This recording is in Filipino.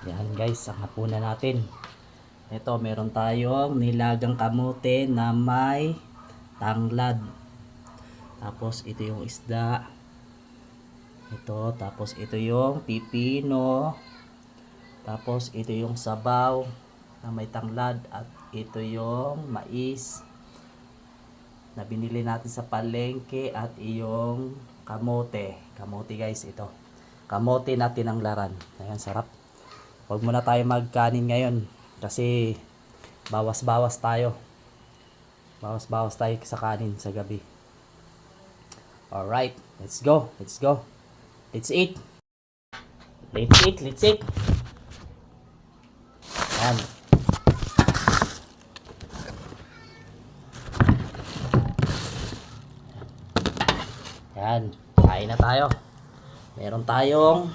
Yan guys, ang hapunan natin. Ito, meron tayong nilagang kamote na may tanglad. Tapos ito yung isda. Ito, tapos ito yung pipino. Tapos ito yung sabaw na may tanglad. At ito yung mais na binili natin sa palengke. At yung kamote. Kamote guys, ito. Kamote na tinanglaran. Ayan, sarap. Huwag muna tayo magkanin ngayon. Kasi bawas-bawas tayo. Bawas-bawas tayo sa kanin sa gabi. Alright, let's go. Let's go. Let's eat. Let's eat. Let's eat. Yan. Yan. Kain na tayo. Meron tayong